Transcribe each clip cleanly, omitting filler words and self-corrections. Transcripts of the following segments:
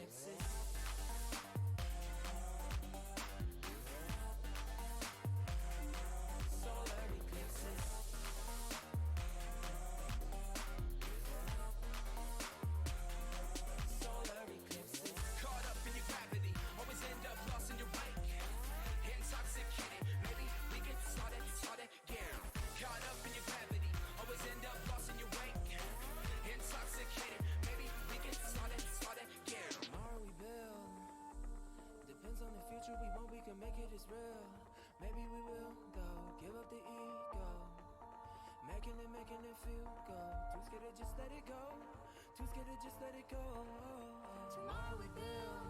eclipses. Solar eclipses. Solar eclipses. Caught up in your gravity, always end up lost in your wake. Intoxicated, maybe we can start again. Caught up in your gravity, always end up lost in your wake. Intoxicated, maybe we can start again. Tomorrow we build. Depends on the future we want, we can make it as real. Maybe we will go, give up the ego. Making it feel go. Too scared to just let it go. Too scared to just let it go. Tomorrow we build.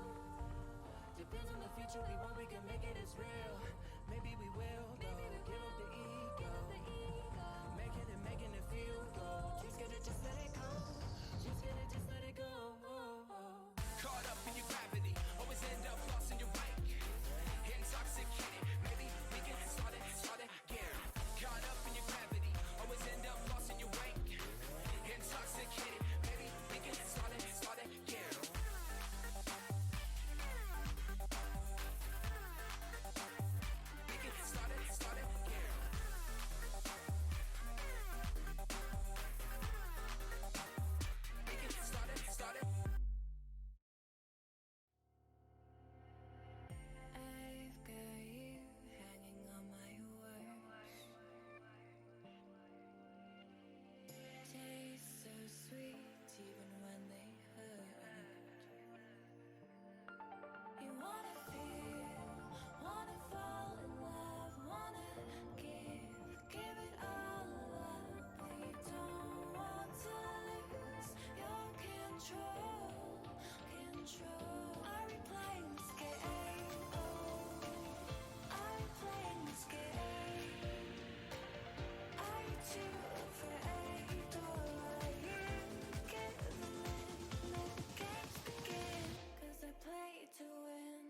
Depends on the future we want, we can make it as real. Maybe we will go, give up the ego. Making it feel go. Too scared to just let it go. Too scared to just let it go. Caught up in your gravity, always end up lost in your wake. Intoxicated, maybe we can start again. Caught up in your gravity, always end up lost in your wake. Intoxicated, maybe we can start again. We can start again. We can start it. I've got you hanging on my words. Taste so sweet even when they hurt. You wanna feel, wanna fall in love, wanna give it all up, but you don't want to lose your control. Are we playing this game? Are we playing this game? Are you too afraid, or are you giving in? Let the games begin, 'cause I play to win.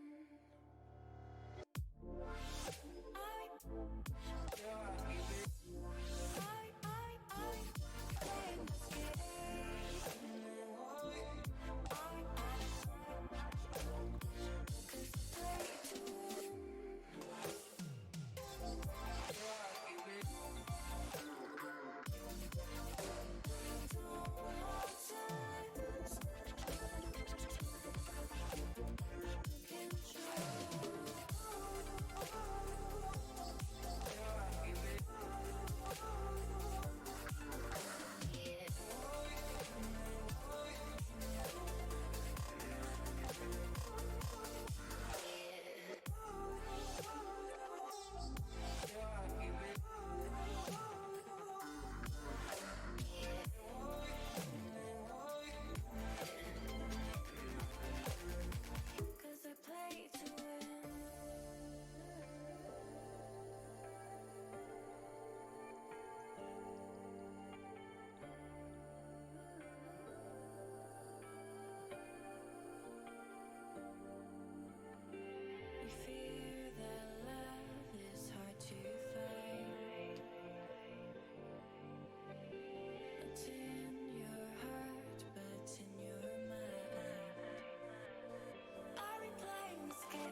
Are we playing this game?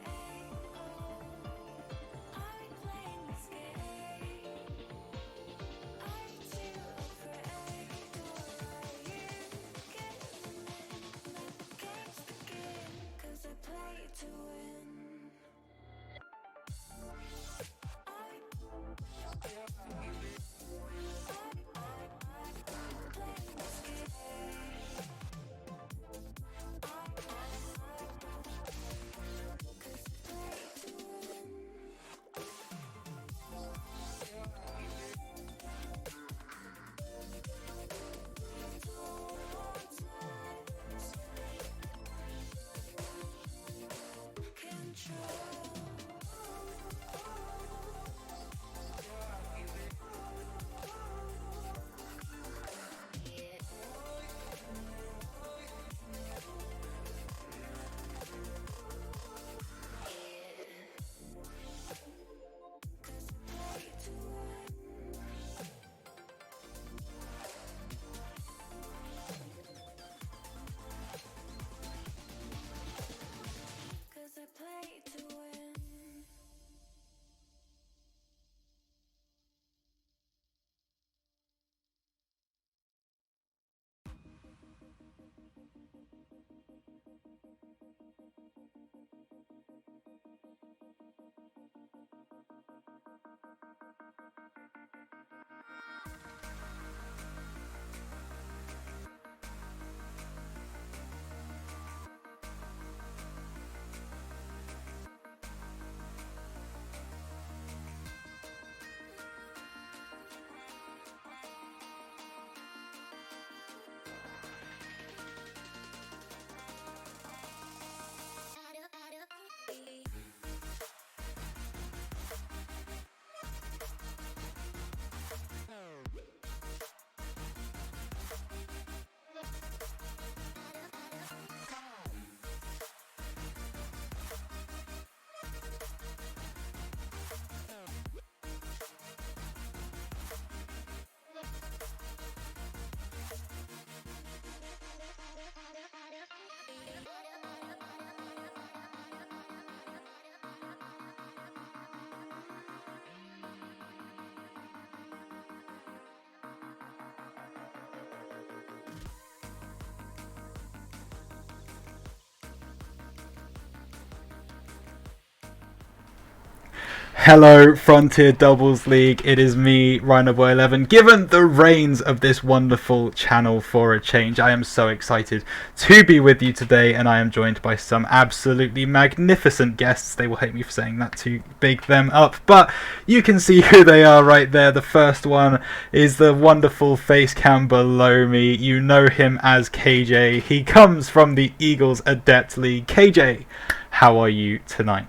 Hello, Frontier Doubles League. It is me, RhinoBoy11. Given the reins of this wonderful channel for a change, I am so excited to be with you today, and I am joined by some absolutely magnificent guests. They will hate me for saying that to big them up, but you can see who they are right there. The first one is the wonderful face cam below me. You know him as KJ. He comes from the Eagles Adept League. KJ, how are you tonight?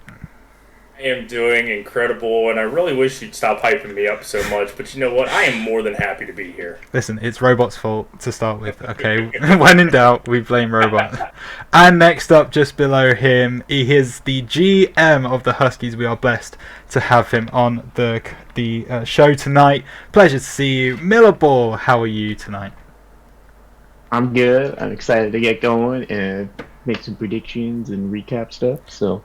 I am doing incredible, and I really wish you'd stop hyping me up so much, but you know what? I am more than happy to be here. Listen, it's Robot's fault to start with, okay? When in doubt, we blame Robot. And next up, just below him, he is the GM of the Huskies. We are blessed to have him on the show tonight. Pleasure to see you. Miller Ball, how are you tonight? I'm good. I'm excited to get going and make some predictions and recap stuff, so...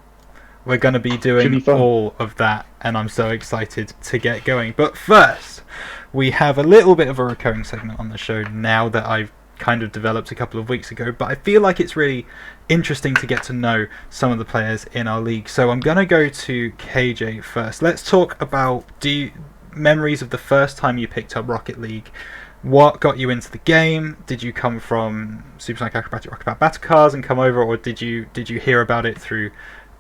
We're going to be doing all of that, and I'm so excited to get going. But first, we have a little bit of a recurring segment on the show now that I've kind of developed a couple of weeks ago, but I feel like it's really interesting to get to know some of the players in our league. So I'm going to go to KJ first. Let's talk about memories of the first time you picked up Rocket League. What got you into the game? Did you come from Supersonic Acrobatic Rocket Battle Cars and come over, or did you hear about it through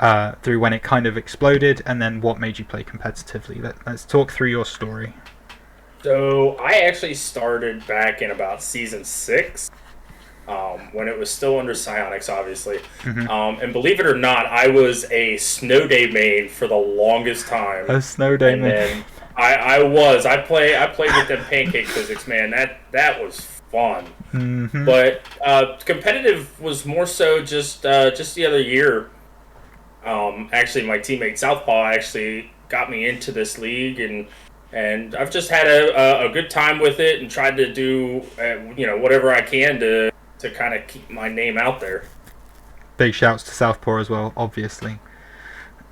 when it kind of exploded, and then what made you play competitively? Let's talk through your story. So I actually started back in about season 6, when it was still under Psionics, obviously. Mm-hmm. And believe it or not, I was a Snow Day main for the longest time. A Snow Day main. I played with them pancake physics, man. That was fun. Mm-hmm. But competitive was more so just the other year. Actually, my teammate Southpaw actually got me into this league, and I've just had a good time with it and tried to do whatever I can to kind of keep my name out there. Big shouts to Southpaw as well, obviously.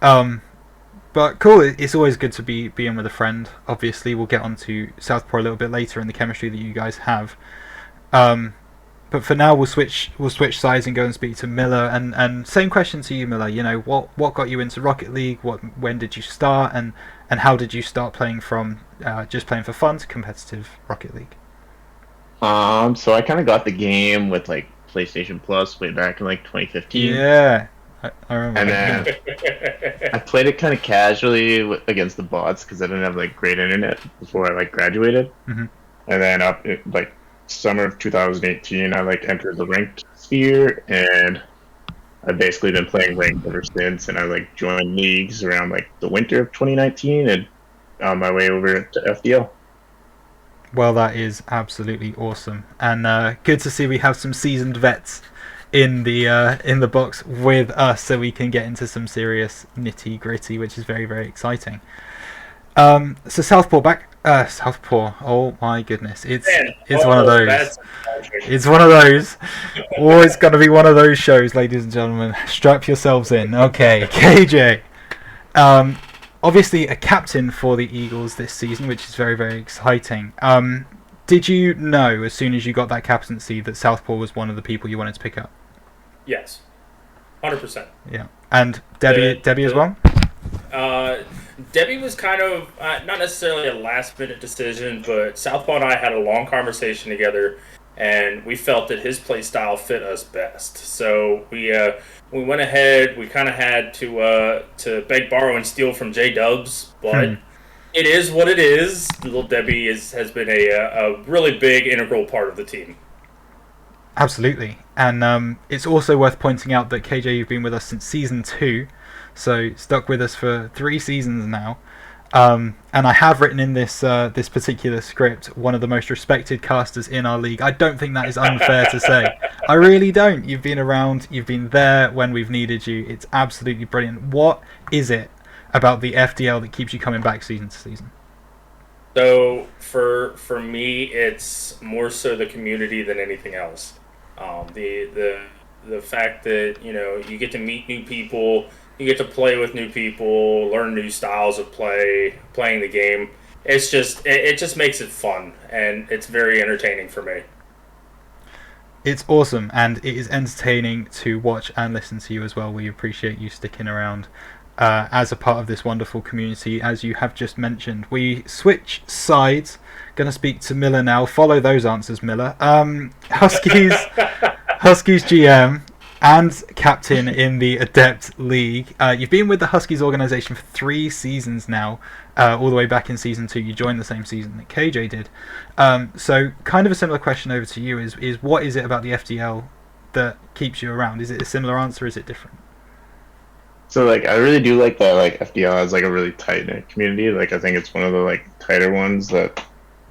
But cool, it's always good to be in with a friend. Obviously, we'll get on to Southpaw a little bit later and the chemistry that you guys have. But for now, we'll switch sides and go and speak to Miller. And same question to you, Miller. You know, what got you into Rocket League? When did you start? And how did you start playing from just playing for fun to competitive Rocket League? So I kind of got the game with like PlayStation Plus way back in like 2015. Yeah, I remember. And then I played it kind of casually against the bots because I didn't have like great internet before I like graduated. Mm-hmm. And then summer of 2018, I entered the ranked sphere, and I've basically been playing ranked ever since. And I joined leagues around the winter of 2019, and on my way over to FDL. Well, that is absolutely awesome, and good to see we have some seasoned vets in the box with us, so we can get into some serious nitty gritty, which is very, very exciting. So Southpaw, oh my goodness, it's one of those. It's one of those. Always going to be one of those shows, ladies and gentlemen. Strap yourselves in. Okay, KJ. Obviously a captain for the Eagles this season, which is very, very exciting. Did you know as soon as you got that captaincy that Southpaw was one of the people you wanted to pick up? Yes, 100%. Yeah, and Debbie as well. Debbie was kind of not necessarily a last-minute decision, but Southpaw and I had a long conversation together, and we felt that his play style fit us best. So we went ahead. We kind of had to beg, borrow, and steal from J-Dubs, but it is what it is. Little Debbie has been a really big integral part of the team. Absolutely, and it's also worth pointing out that KJ, you've been with us since season 2. So stuck with us for 3 seasons now, and I have written in this particular script, one of the most respected casters in our league. I don't think that is unfair to say. I really don't. You've been around. You've been there when we've needed you. It's absolutely brilliant. What is it about the FDL that keeps you coming back season to season? So for me, it's more so the community than anything else. The fact that you get to meet new people. You get to play with new people, learn new styles of playing the game. It just makes it fun, and it's very entertaining for me. It's awesome, and it is entertaining to watch and listen to you as well. We appreciate you sticking around. as a part of this wonderful community, as you have just mentioned. We switch sides. Going to speak to Miller now. Follow those answers, Miller. Huskies GM and captain in the Adept League. You've been with the Huskies organization for 3 seasons now, all the way back in season 2. You joined the same season that KJ did. So kind of a similar question over to you is what is it about the FDL that keeps you around? Is it a similar answer or is it different? So like I really do like that like FDL has like a really tight knit community. Like I think it's one of the like tighter ones that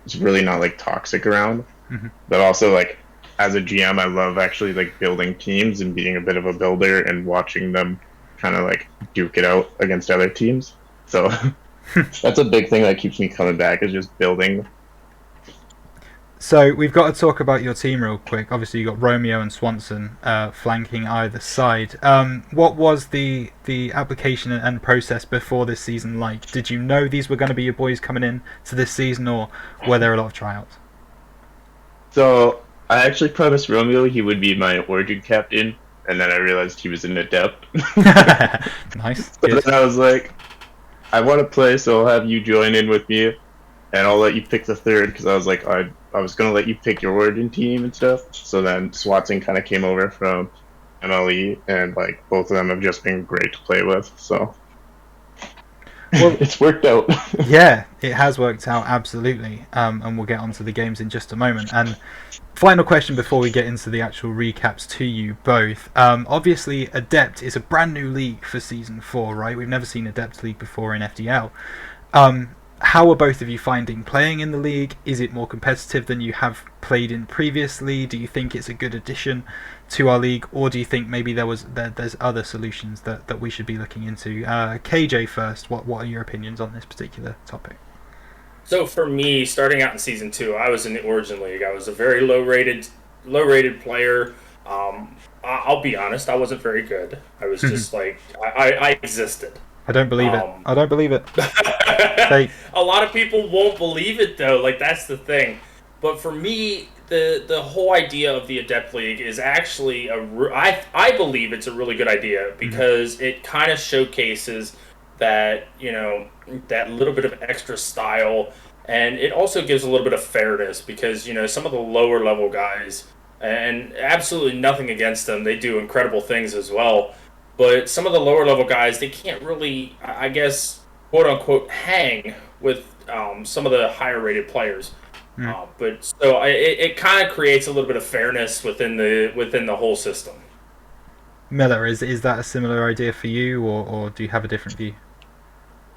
is really not like toxic around. Mm-hmm. But also like as a GM, I love actually like building teams and being a bit of a builder and watching them kind of like duke it out against other teams. So that's a big thing that keeps me coming back is just building. So we've got to talk about your team real quick. Obviously, you got Romeo and Swanson flanking either side. What was the application and process before this season like? Did you know these were going to be your boys coming in to this season, or were there a lot of tryouts? So I actually promised Romeo he would be my Origin captain, and then I realized he was an Adept. Nice. So then I was like, I want to play, so I'll have you join in with me, and I'll let you pick the third, because I was like, I was going to let you pick your Origin team and stuff. So then Swanson kind of came over from MLE, and like both of them have just been great to play with, so well, it's worked out. Yeah, it has worked out, absolutely. And we'll get onto the games in just a moment. And final question before we get into the actual recaps to you both. Obviously, Adept is a brand new league for Season 4, right? We've never seen Adept League before in FDL. How are both of you finding playing in the league? Is it more competitive than you have played in previously? Do you think it's a good addition to our league, or do you think maybe there's other solutions that we should be looking into? KJ first, what are your opinions on this particular topic? So for me, starting out in Season 2, I was in the Origin League. I was a very low-rated player. I'll be honest, I wasn't very good. I was just like, I existed. I don't believe it. I don't believe it. A lot of people won't believe it, though. Like, that's the thing. But for me, the whole idea of the Adept League is actually I believe it's a really good idea, because it kind of showcases that, you know, that little bit of extra style, and it also gives a little bit of fairness, because, you know, some of the lower level guys, and absolutely nothing against them, they do incredible things as well. But some of the lower level guys, they can't really, I guess, quote unquote, hang with some of the higher rated players. But so it kind of creates a little bit of fairness within the whole system. Miller, is that a similar idea for you, or do you have a different view?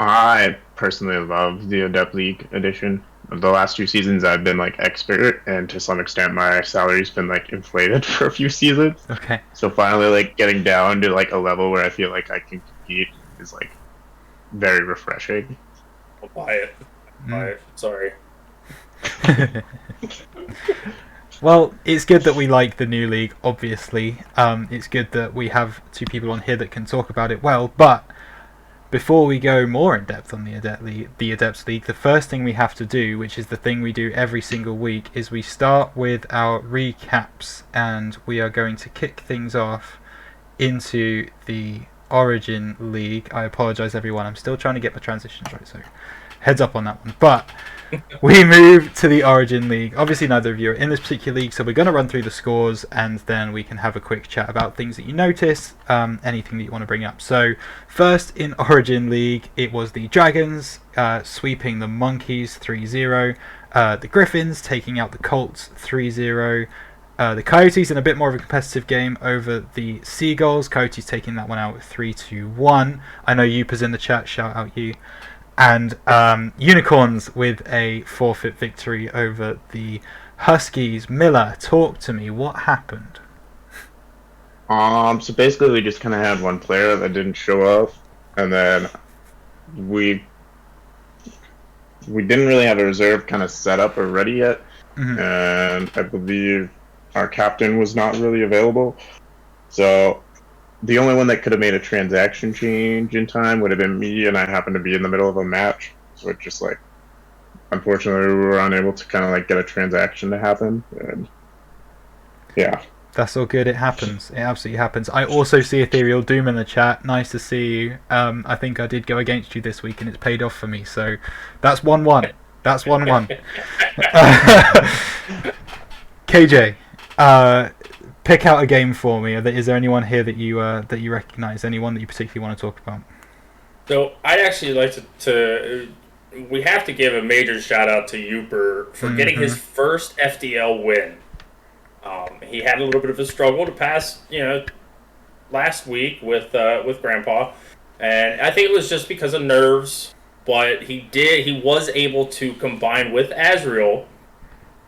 I personally love the Adept League edition. The last 2 seasons I've been like expert, and to some extent my salary's been like inflated for a few seasons. Okay. So finally like getting down to like a level where I feel like I can compete is like very refreshing. I'll buy it. Buy it. Sorry. Well, it's good that we like the new league, obviously. It's good that we have 2 people on here that can talk about it well, but before we go more in depth on the Adept League, the first thing we have to do, which is the thing we do every single week, is we start with our recaps, and we are going to kick things off into the Origin League. I apologise, everyone. I'm still trying to get my transitions right, so heads up on that one. But we move to the Origin League. Obviously, neither of you are in this particular league, so we're going to run through the scores, and then we can have a quick chat about things that you notice, anything that you want to bring up. So, first in Origin League, it was the Dragons sweeping the Monkeys 3-0, the Griffins taking out the Colts 3-0, the Coyotes in a bit more of a competitive game over the Seagulls. Coyotes taking that one out 3-1. I know Youpa's in the chat, shout out you. And Unicorns with a forfeit victory over the Huskies. Miller, talk to me. What happened? So basically we just kind of had one player that didn't show up, and then we didn't really have a reserve kind of set up or ready yet, and I believe our captain was not really available. So the only one that could have made a transaction change in time would have been me, and I happened to be in the middle of a match, so it just like, unfortunately, we were unable to kind of like get a transaction to happen. And yeah, That's all good. It happens. It absolutely happens. I also see Ethereal Doom in the chat. Nice to see you. I think I did go against you this week, and it's paid off for me. So that's 1-1. That's 1-1. KJ, pick out a game for me. Is there anyone here that you recognise? Anyone that you particularly want to talk about? So I'd actually like to we have to give a major shout out to Uper for getting his first FDL win. He had a little bit of a struggle to pass, last week with Grandpa, and I think it was just because of nerves. But he was able to combine with Azrael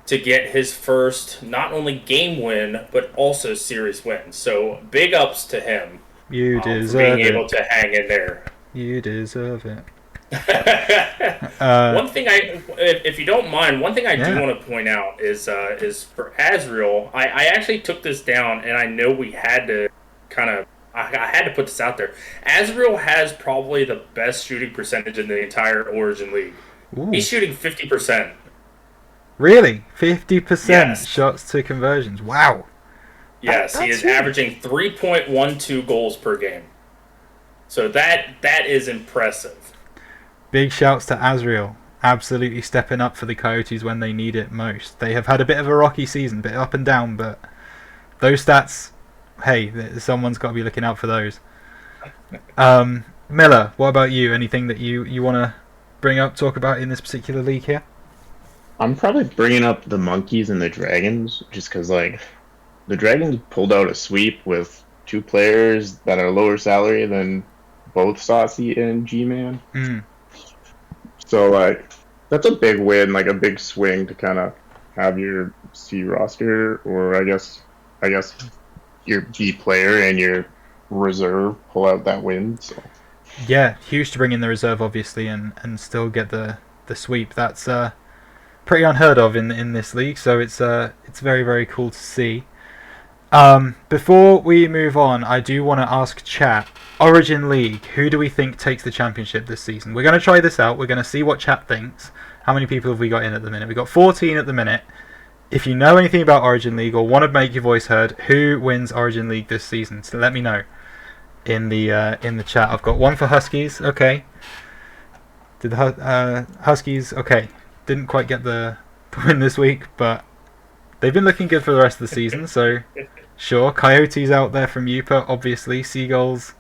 to get his first not only game win but also series win. So big ups to him. You for deserve being it. able to hang in there. You deserve it. One thing if you don't mind, one thing I do want to point out is for Azrael. I actually took this down, and I know we had to I had to put this out there. Azrael has probably the best shooting percentage in the entire Origin League. Ooh. He's shooting 50%. Really? 50% Yes. shots to conversions. Wow. Yes, he is huge. averaging 3.12 goals per game. So that is impressive. Big shouts to Azrael. Absolutely stepping up for the Coyotes when they need it most. They have had a bit of a rocky season, a bit up and down, but those stats, hey, someone's got to be looking out for those. Miller, what about you? Anything that you want to bring up, talk about in this particular league here? I'm probably bringing up the Monkeys and the Dragons, just because, the Dragons pulled out a sweep with two players that are lower salary than both Saucy and G-Man. So, that's a big win, a big swing to kind of have your C roster, or I guess your B player and your reserve pull out that win. So. Yeah, huge to bring in the reserve, obviously, and still get the sweep. That's pretty unheard of in this league, so it's very, very cool to see. Before we move on, I do want to ask chat, Origin League, who do we think takes the championship this season? We're going to try this out. We're going to see what chat thinks. How many people have we got in at the minute? We've got 14 at the minute. If you know anything about Origin League or want to make your voice heard, who wins Origin League this season? So let me know in the chat. I've got one for Huskies. Okay. Did the Huskies? Okay. Didn't quite get the win this week, but they've been looking good for the rest of the season. So sure. Coyotes out there from Upa, obviously. Seagulls.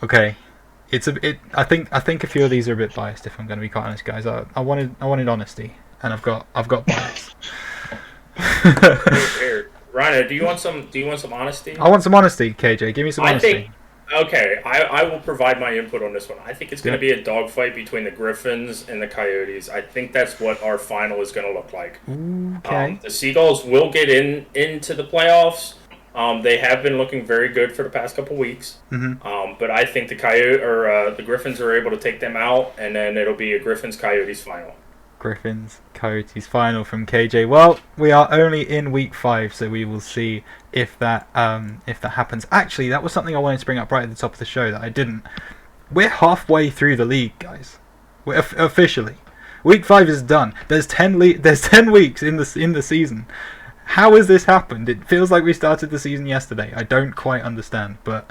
Okay. I think a few of these are a bit biased. If I'm going to be quite honest, guys, I wanted honesty, and I've got bias. Here, Rhino, do you want some honesty? I want some honesty, KJ. Give me some honesty. I will provide my input on this one. I think it's going to be a dogfight between the Griffins and the Coyotes. I think that's what our final is going to look like. Okay. The Seagulls will get into the playoffs. They have been looking very good for the past couple weeks. But I think the Griffins are able to take them out, and then it'll be a Griffins-Coyotes final. Griffins Coyotes final from KJ. Well, we are only in week 5, so we will see if that happens. Actually, that was something I wanted to bring up right at the top of the show that I didn't. We're halfway through the league, guys. We're officially. Week 5 is done. There's 10 weeks in the season. How has this happened? It feels like we started the season yesterday. I don't quite understand, but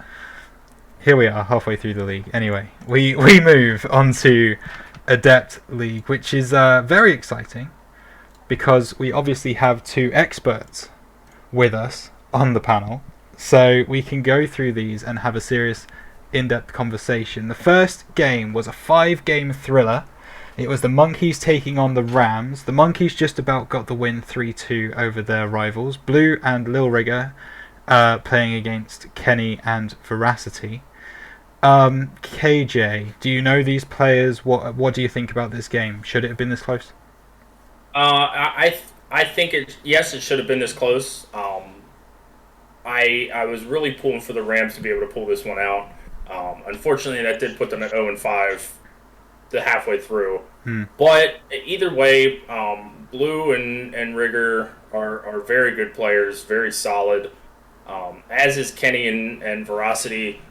here we are, halfway through the league. Anyway, we move on to Adept League, which is very exciting because we obviously have 2 experts with us on the panel, so we can go through these and have a serious in-depth conversation. The first game was a 5-game thriller. It was the Monkeys taking on the Rams. The Monkeys just about got the win 3-2 over their rivals, Blue and Lil Rigger, playing against Kenny and Veracity. KJ, do you know these players? What do you think about this game? Should it have been this close? I think it should have been this close. I was really pulling for the Rams to be able to pull this one out. Unfortunately, that did put them at 0-5 to halfway through. But either way, Blue and Rigger are very good players, very solid. As is Kenny and Veracity.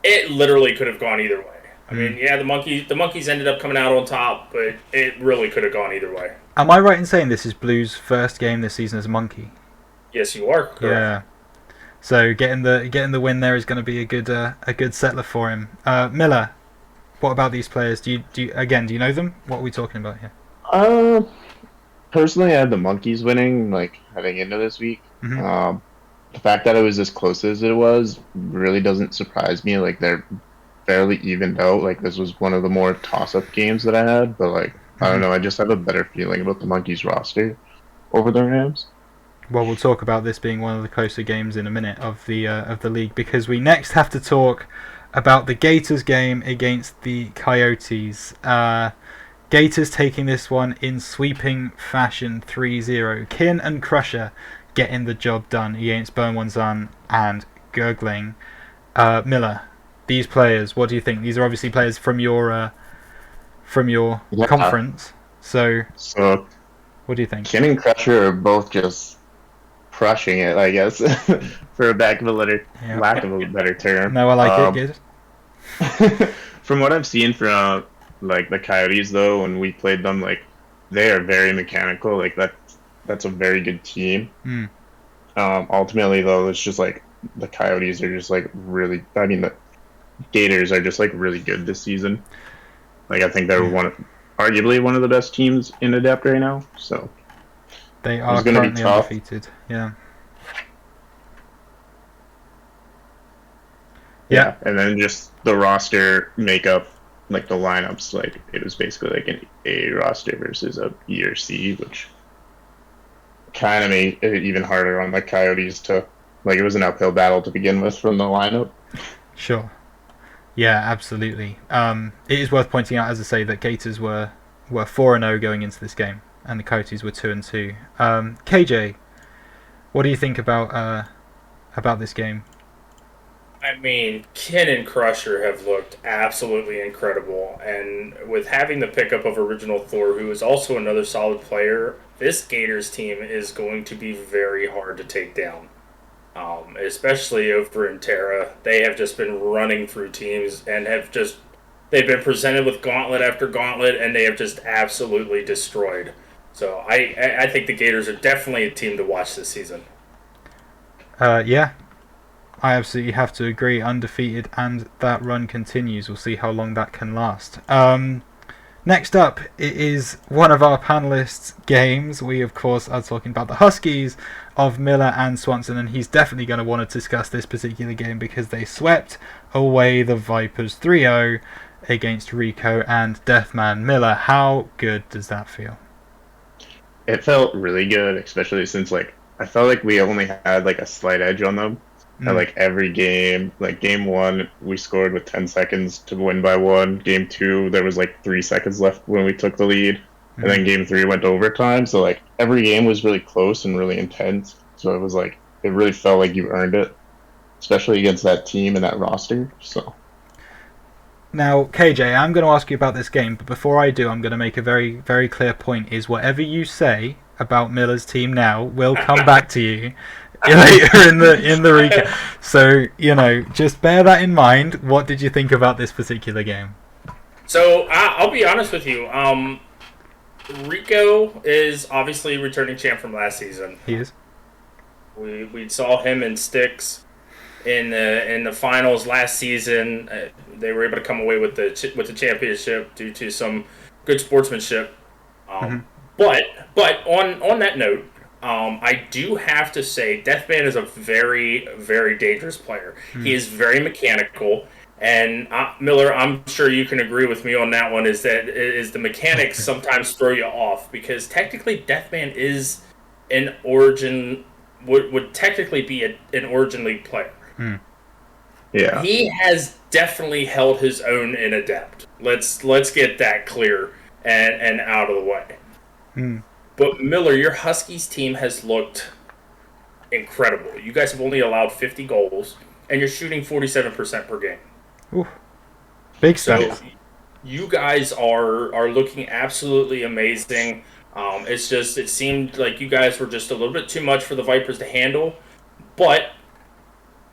It literally could have gone either way. I mean, yeah, the Monkeys ended up coming out on top, but it really could have gone either way. Am I right in saying this is Blue's first game this season as a Monkey? Yes, you are correct. Yeah. So getting the win there is going to be a good settler for him. Miller, what about these players? Do you know them? What are we talking about here? Uh, Personally, I had the Monkeys winning, like heading into this week. Mhm. The fact that it was as close as it was really doesn't surprise me. Like they're fairly evened out. Like this was one of the more toss-up games that I had, but like I don't know, I just have a better feeling about the Monkeys roster over the Rams. Well, we'll talk about this being one of the closer games in a minute of the league, because we next have to talk about the Gators game against the Coyotes. Gators taking this one in sweeping fashion, 3-0. Kin and Crusher getting the job done against Bonwanzan and Gurgling. Miller, these players, what do you think? These are obviously players from your Yeah. conference. So, So what do you think? Ken and Crusher are both just crushing it, I guess, for lack of a better term. No, I like it. Good. From what I've seen from like the Coyotes, though, when we played them, like they are very mechanical. Like that's a very good team. Mm. Ultimately, though, it's just like the Coyotes are just like really. I mean, the Gators are just like really good this season. Like I think they're arguably one of the best teams in Adept right now. So They are gonna be currently tough. undefeated. Yeah. Yeah, and then just the roster makeup, like the lineups, like it was basically like an A roster versus a B or C, which kind of made it even harder on the Coyotes to, like, it was an uphill battle to begin with from the lineup. Sure. Yeah, absolutely. It is worth pointing out, as I say, that Gators were 4-0 going into this game, and the Coyotes were 2-2. KJ, what do you think about this game? I mean, Ken and Crusher have looked absolutely incredible, and with having the pickup of Original Thor, who is also another solid player, this Gators team is going to be very hard to take down. Especially over in Terra, they have just been running through teams and they've been presented with gauntlet after gauntlet, and they have just absolutely destroyed. So I think the Gators are definitely a team to watch this season. Yeah, I absolutely have to agree. Undefeated, and that run continues. We'll see how long that can last. Next up, it is one of our panelists' games. We, of course, are talking about the Huskies of Miller and Swanson, and he's definitely going to want to discuss this particular game because they swept away the Vipers 3-0 against Rico and Deathman. Miller, how good does that feel? It felt really good, especially since, like, I felt like we only had, like, a slight edge on them. At, like, every game, like, game 1, we scored with 10 seconds to win by 1. Game 2, there was, like, 3 seconds left when we took the lead. And then game 3 went to overtime. So, like, every game was really close and really intense. So it was, like, it really felt like you earned it, especially against that team and that roster. So. Now, KJ, I'm going to ask you about this game, but before I do, I'm going to make a very, very clear point, is whatever you say about Miller's team now will come back to you later in the recap. So, just bear that in mind. What did you think about this particular game? So, I'll be honest with you. Rico is obviously returning champ from last season. He is. We saw him in Styx in the finals last season. They were able to come away with the championship due to some good sportsmanship. But on that note, I do have to say Deathman is a very, very dangerous player. He is very mechanical. And Miller, I'm sure you can agree with me on that one. Is the mechanics sometimes throw you off, because technically Deathman is an Origin would technically be an Origin League player. Yeah, he has definitely held his own in Adept. Let's get that clear and out of the way. But Miller, your Huskies team has looked incredible. You guys have only allowed 50 goals, and you're shooting 47% per game. Ooh, big So stuff. you guys are looking absolutely amazing. It seemed like you guys were just a little bit too much for the Vipers to handle. But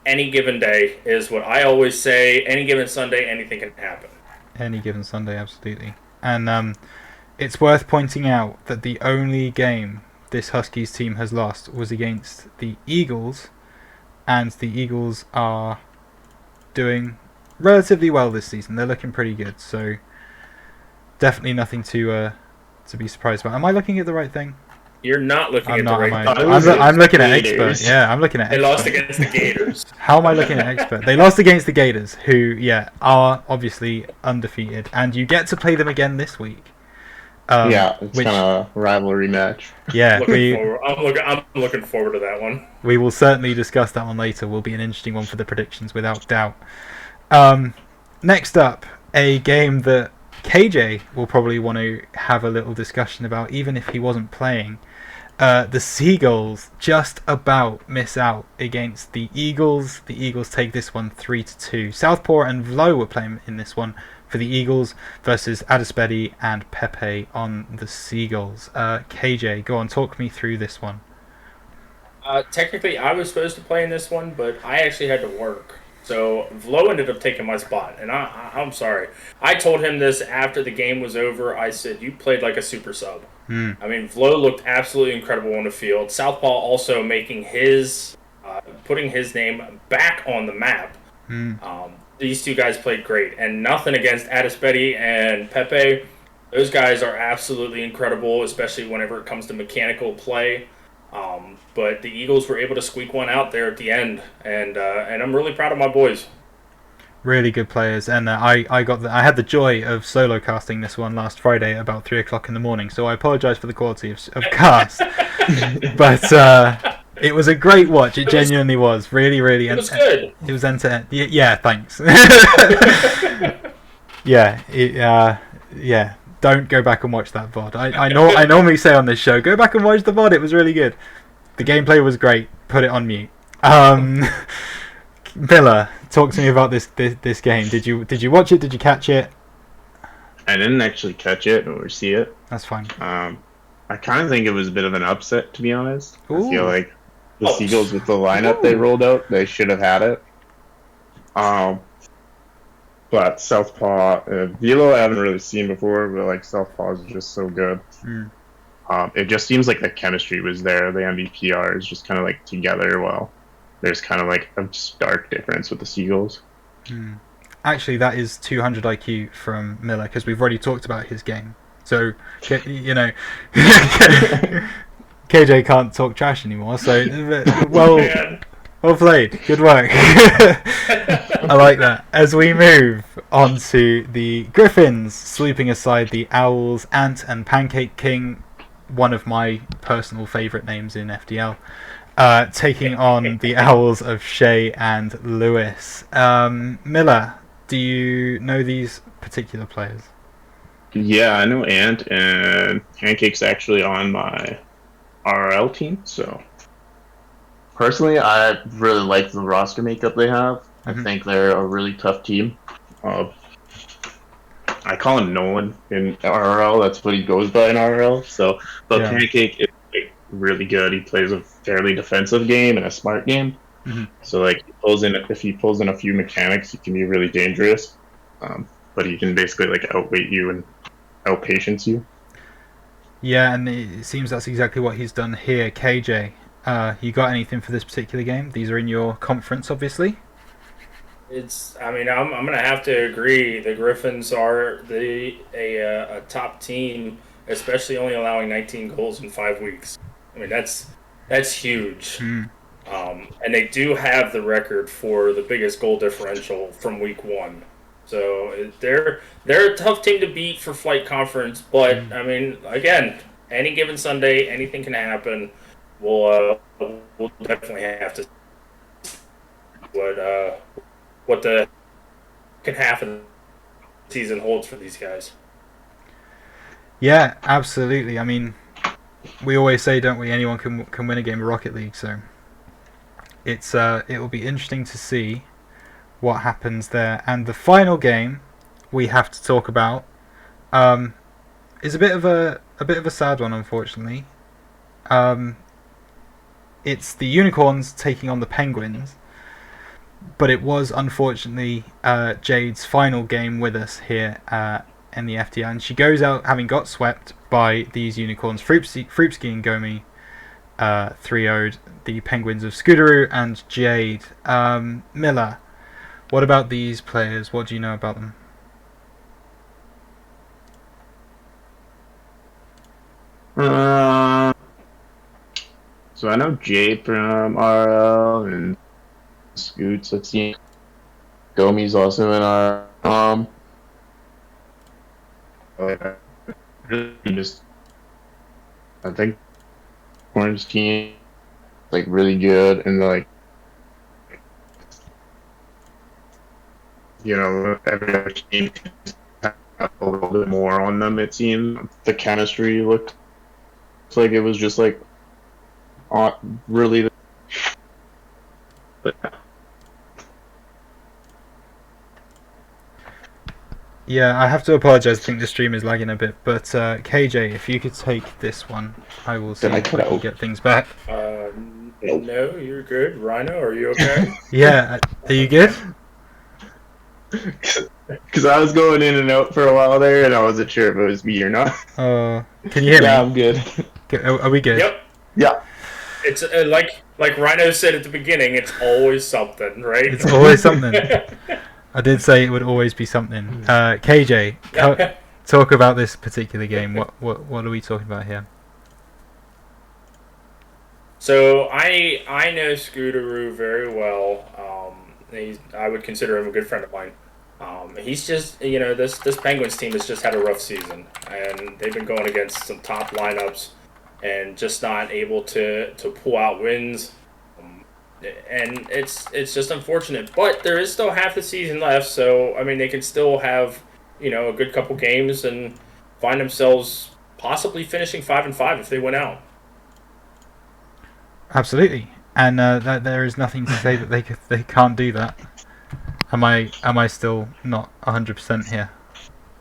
any given day is what I always say. Any given Sunday, anything can happen. Any given Sunday, absolutely. And it's worth pointing out that the only game this Huskies team has lost was against the Eagles, and the Eagles are doing relatively well this season. They're looking pretty good, so definitely nothing to be surprised about. Am I looking at the right thing? You're not looking I'm at not. the Am right. I? I'm looking at Gators. Expert. Yeah, I'm looking at They Expert. lost against the Gators. How am I looking at Expert? They lost against the Gators, who, yeah, are obviously undefeated, and you get to play them again this week. Yeah, it's kind of a rivalry match. Yeah, I'm looking forward to that one. we will certainly discuss that one later. Will be an interesting one for the predictions, without doubt. Next up, a game that KJ will probably want to have a little discussion about, even if he wasn't playing. The Seagulls just about miss out against the Eagles. The Eagles take this one 3-2. Southpaw and Vlo were playing in this one for the Eagles versus Adispedi and Pepe on the Seagulls. KJ, go on, talk me through this one. Technically, I was supposed to play in this one, but I actually had to work. So Vlo ended up taking my spot, and I'm sorry. I told him this after the game was over. I said, you played like a super sub. I mean, Vlo looked absolutely incredible on the field. Southpaw also making putting his name back on the map. These two guys played great, and nothing against Adispedi and Pepe. Those guys are absolutely incredible, especially whenever it comes to mechanical play. But the Eagles were able to squeak one out there at the end, and I'm really proud of my boys. Really good players, and I had the joy of solo casting this one last Friday at about 3:00 in the morning. So I apologise for the quality of cast, but it was a great watch. It genuinely was really, really. It was good. It was entertaining. Yeah, thanks. Yeah. Don't go back and watch that VOD. I normally say on this show, go back and watch the VOD. It was really good. The gameplay was great. Put it on mute. Miller, talk to me about this game. Did you watch it? Did you catch it? I didn't actually catch it or see it. That's fine. I kind of think it was a bit of an upset, to be honest. Ooh. I feel like the Seagulls with the lineup they rolled out, they should have had it. But Southpaw, Velo I haven't really seen before, but like Southpaw is just so good. It just seems like the chemistry was there. The MVPR is just kind of like together. Well, there's kind of like a stark difference with the Seagulls. Actually, that is 200 IQ from Miller, because we've already talked about his game. So, you know, KJ can't talk trash anymore. So, well played. Good work. I like that. As we move on to the Griffins, sweeping aside the Owls, Ant and Pancake King, one of my personal favourite names in FDL, taking on the Owls of Shea and Lewis. Miller, do you know these particular players? Yeah, I know Ant, and Pancake's actually on my RL team, so personally, I really like the roster makeup they have. I think they're a really tough team. I call him Nolan in RL. That's what he goes by in RL. So, but yeah. Pancake is like, really good. He plays a fairly defensive game and a smart game. So, like, if he pulls in a few mechanics, he can be really dangerous. But he can basically like outweight you and outpatience you. Yeah, and it seems that's exactly what he's done here. KJ, you got anything for this particular game? These are in your conference, obviously. I'm gonna have to agree. The Griffins are a top team, especially only allowing 19 goals in 5 weeks. I mean, that's huge. And they do have the record for the biggest goal differential from week 1. So they're a tough team to beat for Flight Conference. But I mean, again, any given Sunday, anything can happen. We'll definitely have to see what the second half of the season holds for these guys. Yeah, absolutely. I mean, we always say, don't we? Anyone can win a game of Rocket League. So it will be interesting to see what happens there. And the final game we have to talk about is a bit of a sad one, unfortunately. It's the Unicorns taking on the Penguins, but it was unfortunately Jade's final game with us here in the FDL, and she goes out having got swept by these Unicorns. Fruipsky and Gomi 3-0'd the Penguins of Scooteroo and Jade. Miller, what about these players? What do you know about them? So I know Jade from RL and Scoots. Let's see. Gomi's also in our really just I think Orange team like really good and like every other team have a little bit more on them. It seems the chemistry looked like it was just like really. But Yeah, I have to apologise. I think the stream is lagging a bit. But KJ, if you could take this one, I will see if I can get things back. No, you're good. Rhino, are you okay? Yeah, are you good? Because I was going in and out for a while there, and I wasn't sure if it was me or not. Can you hear me? Yeah, I'm good. Are we good? Yep. Yeah. It's like Rhino said at the beginning. It's always something, right? It's always something. I did say it would always be something. KJ, talk about this particular game. What are we talking about here? So I know Scooteroo very well. I would consider him a good friend of mine. He's just this Penguins team has just had a rough season, and they've been going against some top lineups and just not able to pull out wins. And it's just unfortunate, but there is still half the season left, so I mean they can still have a good couple games and find themselves possibly finishing 5-5 if they win out. Absolutely, and that there is nothing to say that they can't do that. Am I still not 100% here?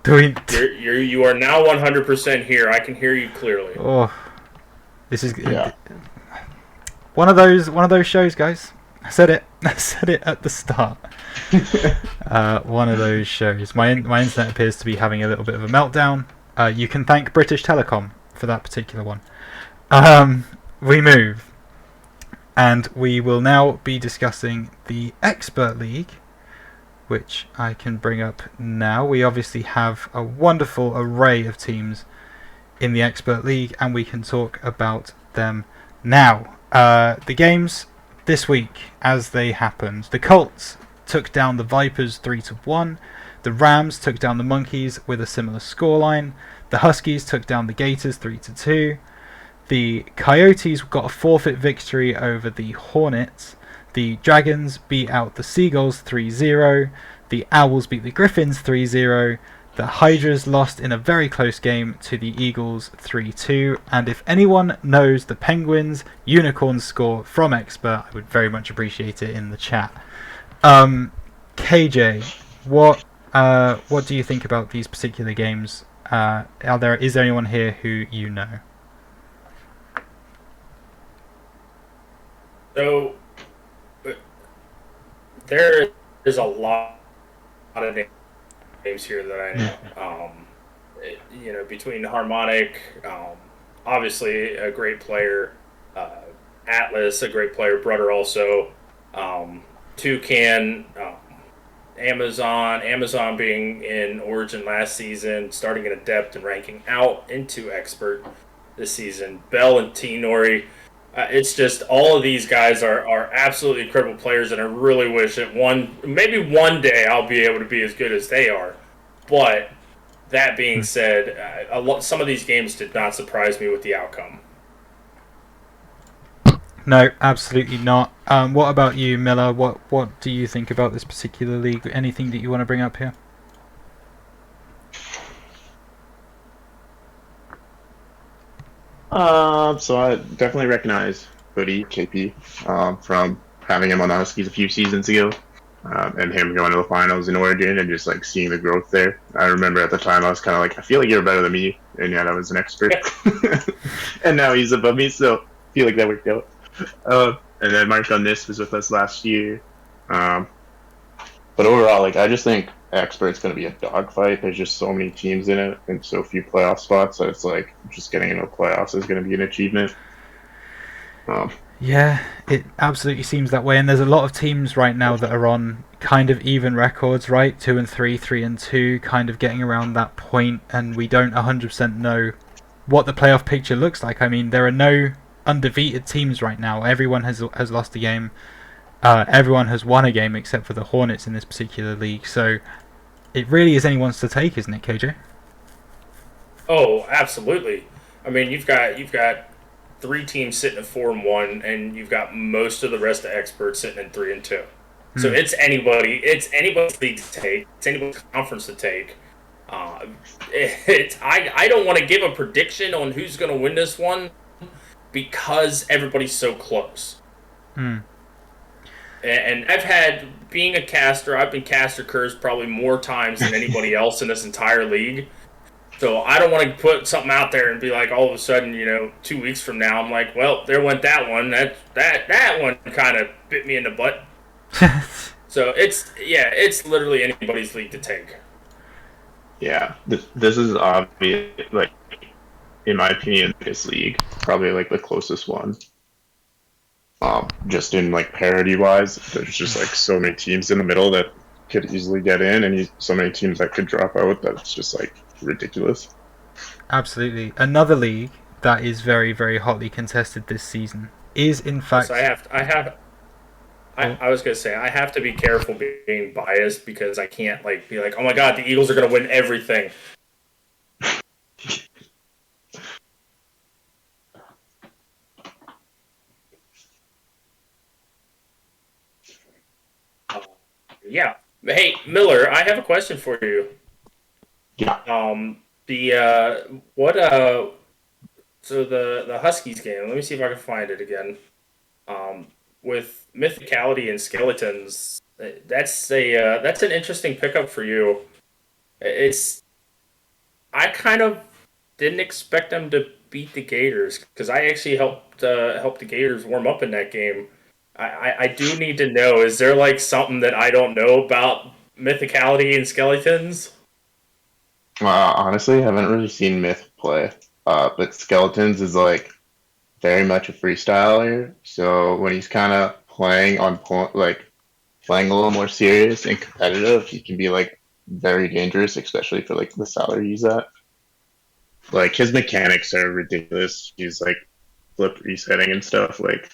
You are now 100% here. I can hear you clearly. Oh, this is one of those shows, guys. I said it at the start. One of those shows. My internet appears to be having a little bit of a meltdown. You can thank British Telecom for that particular one. We move. And we will now be discussing the Expert League, which I can bring up now. We obviously have a wonderful array of teams in the Expert League, and we can talk about them now. The games this week, as they happened. The Colts took down the Vipers 3-1. The Rams took down the Monkeys with a similar scoreline. The Huskies took down the Gators 3-2. The Coyotes got a forfeit victory over the Hornets. The Dragons beat out the Seagulls 3-0. The Owls beat the Griffins 3-0. The Hydras lost in a very close game to the Eagles 3-2. And if anyone knows the Penguins Unicorns score from Expert, I would very much appreciate it in the chat. KJ, what do you think about these particular games? Is there anyone here who you know? So there is a lot of names here that I know. Between Harmonic, obviously a great player, Atlas, a great player, Brother also, Toucan, Amazon being in Origin last season, starting in Adept and ranking out into Expert this season, Bell and T Nori. It's just all of these guys are absolutely incredible players, and I really wish that maybe one day I'll be able to be as good as they are. But that being said, some of these games did not surprise me with the outcome. No, absolutely not. What about you, Miller? What do you think about this particular league? Anything that you want to bring up here? So I definitely recognize Hoodie KP from having him on the Huskies a few seasons ago, and him going to the finals in Oregon and just like seeing the growth there. I remember at the time I was kind of like, I feel like you're better than me, and yet I was an expert, and now he's above me, so I feel like that worked out. And then Marshawn Nis was with us last year, but overall, like I just think Expert's going to be a dogfight. There's just so many teams in it and so few playoff spots that it's like just getting into the playoffs is going to be an achievement. Yeah, it absolutely seems that way, and there's a lot of teams right now that are on kind of even records, right? 2-3, 3-2, kind of getting around that point, and we don't 100% know what the playoff picture looks like. I mean, there are no undefeated teams right now. Everyone has lost a game. Everyone has won a game except for the Hornets in this particular league. So it really is anyone's to take, isn't it, KJ? Oh, absolutely. I mean, you've got 3 teams sitting at 4-1, and you've got most of the rest of experts sitting at 3-2. So it's anybody's league to take. It's anybody's conference to take. I don't want to give a prediction on who's going to win this one because everybody's so close. And being a caster, I've been caster cursed probably more times than anybody else in this entire league. So I don't want to put something out there and be like, all of a sudden, 2 weeks from now, I'm like, well, there went that one. That one kind of bit me in the butt. So it's literally anybody's league to take. Yeah, this is obvious. Like, in my opinion, this league probably like the closest one. Just in like parity wise, there's just like so many teams in the middle that could easily get in, and so many teams that could drop out. That's just like ridiculous. Absolutely. Another league that is very, very hotly contested this season is, in fact. So I was gonna say I have to be careful being biased because I can't be like, oh my god, the Eagles are gonna win everything. Yeah. Hey, Miller, I have a question for you. Yeah. So the Huskies game. Let me see if I can find it again. With Mythicality and Skeletons, that's an interesting pickup for you. I kind of didn't expect them to beat the Gators because I actually helped the Gators warm up in that game. I do need to know, is there something that I don't know about Mythicality and Skeletons? Honestly, I haven't really seen Myth play. But Skeletons is like very much a freestyler. So when he's kind of playing on point, like playing a little more serious and competitive, he can be like very dangerous, especially for like the salary he's at. Like his mechanics are ridiculous. He's like flip resetting and stuff. Like